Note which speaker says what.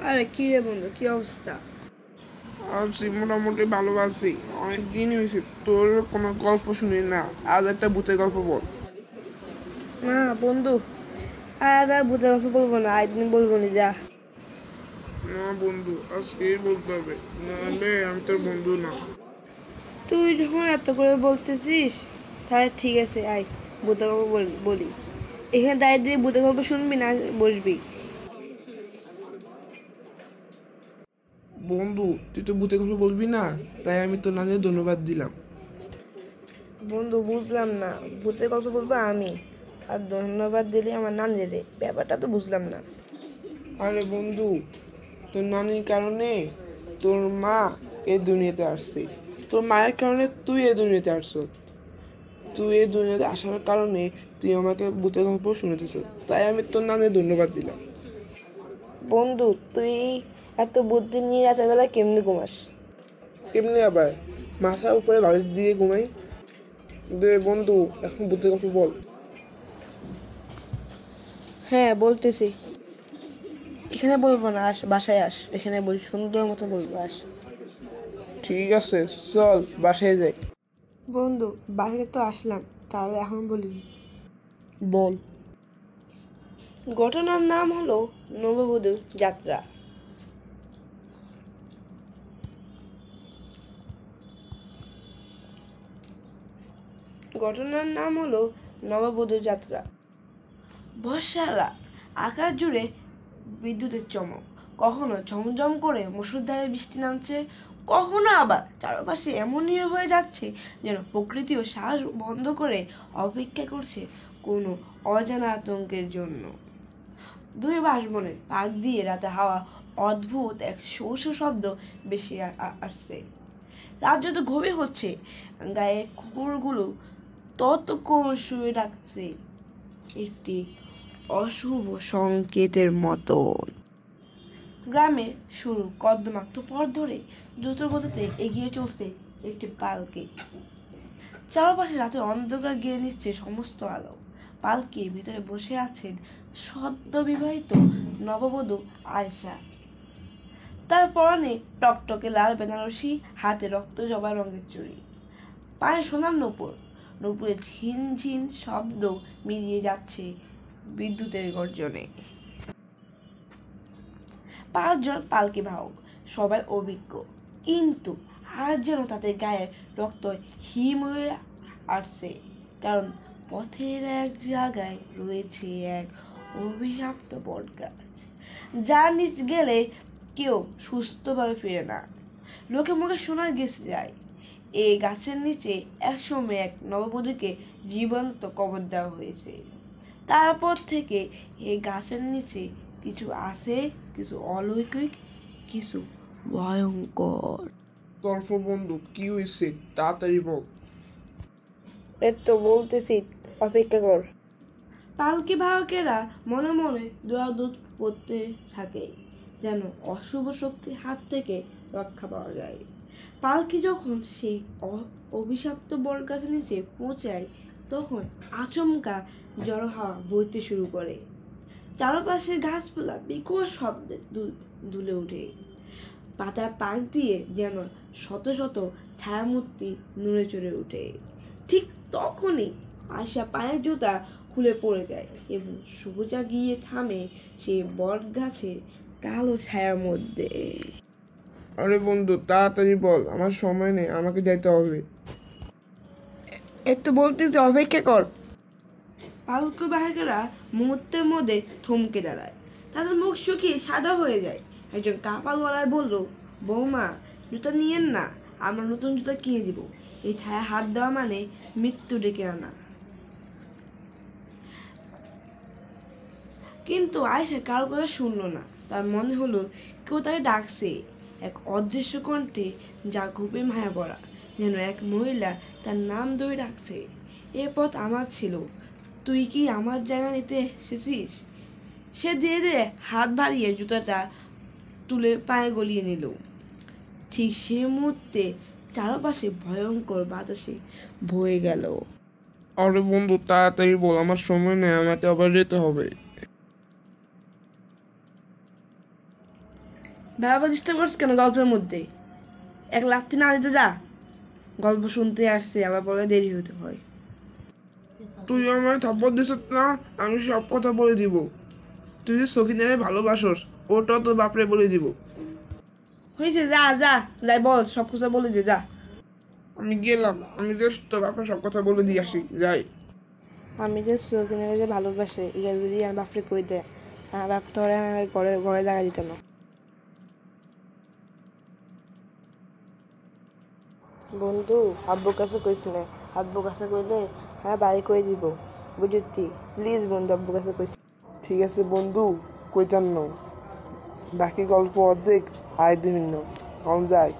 Speaker 1: আরে কি রে বন্ধু, কি অবস্থা?
Speaker 2: আছি মোটামুটি ভালো আছি। অনেক দিন হয়েছে তোর কোনো গল্প শুনি না। আজ একটা ভূতের গল্প বল।
Speaker 1: না বন্ধু, আর ভূতের কথা বলবো না, একদিন বলবো না যা।
Speaker 2: না বন্ধু, আজকেই বলতে হবে, নাহলে আমি তোর বন্ধু না।
Speaker 1: তুই যখন এত করে বলতেছিস তাহলে ঠিক আছে, আয় ভূতের গল্প বলি। এখানে দাঁড়িয়ে দিয়ে ভূতের গল্প শুনবি না বসবি?
Speaker 2: বন্ধু, তুই তো ভূতের গল্প বলবি না, তাই আমি তোর নামে ধন্যবাদ দিলাম।
Speaker 1: বন্ধু বুঝলাম না, ভূতের গল্প বলবো আমি আর ধন্যবাদ দিলে আমার নানি রে, ব্যাপারটা তো বুঝলাম না।
Speaker 2: আরে বন্ধু, তোর নানির কারণে তোর মা এই দুনিয়াতে আসছে। তোর মায়ের কারণে তুই এই দুনিয়াতে আসছ। তুই এই দুনিয়াতে আসার কারণে তুই আমাকে ভূতের গল্প শুনেছিস, তাই আমি তোর নামে ধন্যবাদ দিলাম।
Speaker 1: বন্ধু তুই এত বুদ্ধি নিয়ে রাতের বেলা কেমনি ঘুমাস?
Speaker 2: এমনি আবার মাথার উপরে বালিশ দিয়ে ঘুমাই। দে বন্ধু, এখন ভূতের গল্প বল।
Speaker 1: হ্যাঁ বলতেছি, এখানে বলবো না, আস বাসায় আস, এখানে বল, সুন্দর মতো বলবো, আস।
Speaker 2: ঠিক আছে, চল বাসায় যাই।
Speaker 1: বন্ধু বাহিরে তো আসলাম, তাহলে এখন বলি।
Speaker 2: বল।
Speaker 1: ঘটনার নাম হলো নববধূর যাত্রা। ঘটনার নাম হলো নববধূর যাত্রা। বর্ষার রাত, আকাশ জুড়ে বিদ্যুতের চমক, কখনো ঝমঝম করে মুষলধারে বৃষ্টি নামছে, কখনো আবার চারপাশে এমন নীরব হয়ে যাচ্ছে যেন প্রকৃতিও শ্বাস বন্ধ করে অপেক্ষা করছে কোনো অজানা আতঙ্কের জন্য। দুই বাঁশবনের পাক দিয়ে রাতে হাওয়া অদ্ভুত এক শো শো শব্দ বেশি আসছে। রাত যত গভীর হচ্ছে, গায়ে কুকুরগুলো তত কোন শুয়ে ডাকছে, একটি অশুভ সংকেতের মতন। গ্রামে শুরু কর্দমাক্ত পথ ধরে দ্রুত গতিতে এগিয়ে চলছে একটি পালকি। চারপাশে রাতে অন্ধকার গিয়ে নিচ্ছে সমস্ত আলো। পালকির ভিতরে বসে আছেন সদ্য বিবাহিত নববধূ আয়শা। তার পরনে টকটকে লাল বেনারসি, হাতে রক্ত জবা রঙের চুড়ি, পায়ে সোনার নূপুর। নূপুরের ঝিনঝিন শব্দ মিলিয়ে যাচ্ছে বিদ্যুতের গর্জনে। পাঁচজন পালকি বাহক, সবাই অভিজ্ঞ, কিন্তু আর যেন তাদের গায়ের রক্ত হিম হয়ে আসছে, কারণ পথের এক জায়গায় রয়েছে এক অভিশপ্ত বটগাছ, যার নিচ গেলে কেউ সুস্থভাবে ফিরে না। লোকে মুখে শোনা গেছে যায় এই গাছের নিচে একসময় এক নববধূকে জীবন্ত কবর দেওয়া হয়েছে। তারপর থেকে এই গাছের নিচে কিছু আছে, কিছু অলৌকিক, কিছু ভয়ঙ্কর।
Speaker 2: তারপর বন্ধু কি হয়েছে, তাড়াতাড়ি বল।
Speaker 1: এই তো বলতেছি, অপেক্ষা কর। পালকি বাহকেরা মনে মনে দোয়াদুত করতে থাকে যেন অশুভ শক্তির হাত থেকে রক্ষা পাওয়া যায়। পালকি যখন সেই অভিশপ্ত বটগাছের নিচে পৌঁছায়, তখন আচমকা ঝড়ো হাওয়া বইতে শুরু করে। চারপাশের গাছপালা বিকট শব্দে দুলে ওঠে, পাতার পাক দিয়ে যেন শত শত ছায়ামূর্তি নড়ে চড়ে ওঠে। ঠিক তখনই আশা পায়ের জুতা খুলে পড়ে যায় এবং সোজা গিয়ে থামে সে বট গাছের কালো ছায়ার মধ্যে।
Speaker 2: আরে বন্ধু, তাড়াতাড়ি বল, আমার সময় নেই, আমাকে যাইতে হবে।
Speaker 1: একটু বলতেছি, অপেক্ষা কর। পালকি বাহকেরা মুহূর্তের মধ্যে থমকে দাঁড়ায়, তাদের মুখ শুকিয়ে সাদা হয়ে যায়। একজন কাপা গলায় বলল, বৌমা জুতা নিয়েন না, আমরা নতুন জুতা কিনে দিব। এই ছায়া হাত দেওয়া মানে মৃত্যু ডেকে আনা। কিন্তু আয়েশা কারো কথা শুনল না। তার মনে হলো কেউ তাকে ডাকছে, এক অদৃশ্য কণ্ঠে যা খুবই মায়া পড়া, যেন এক মহিলা তার নাম ধরে ডাকছে। এ পথ আমার ছিল, তুই কি আমার জায়গা নিতে এসেছিস? সে ধীরে ধীরে হাত বাড়িয়ে জুতাটা তুলে পায়ে গলিয়ে নিল। ঠিক সে মুহূর্তে চারপাশে ভয়ঙ্কর বাতাসে বয়ে গেল।
Speaker 2: আরে বন্ধু তাড়াতাড়ি বল, আমার সময় নেই, আমাকে আবার যেতে হবে।
Speaker 1: বাবা ডিস্টার্ব করছিস কেন গল্পের মধ্যে? এক লাত্তি না দিতে যা। গল্প শুনতে আসছে আবার বলে দেরি হতে হয়।
Speaker 2: তুই আমায় থাপ্পড় দিস না, আমি সব কথা বলে দিব। তুই যে সখিনারে ভালোবাসস ওটাও তোর বাপরে বলে দিব।
Speaker 1: হয়েছে, যা যা যাই বল, সব কথা বলে দে যা।
Speaker 2: আমি গেলাম, আমি জাস্ট তোর বাপরে সব কথা বলে দিয়ে আসি, যাই।
Speaker 1: আমি যে সকিনারে যে ভালোবাসে এটা যদি আমার বাপরে কই দেয়, আমার বাপ তো ওরে আমার ঘরে ঘরে জায়গা দিত না। বন্ধু, আব্বুর কাছে কইস না। আব্বুর কাছে কইলে হ্যাঁ বাড়ি কই দিব, বুঝতি? প্লিজ বন্ধু, আব্বুর কাছে কইস।
Speaker 2: ঠিক আছে বন্ধু, কইতাম না। বাকি গল্প অর্ধেক আয় দিন না, যায়।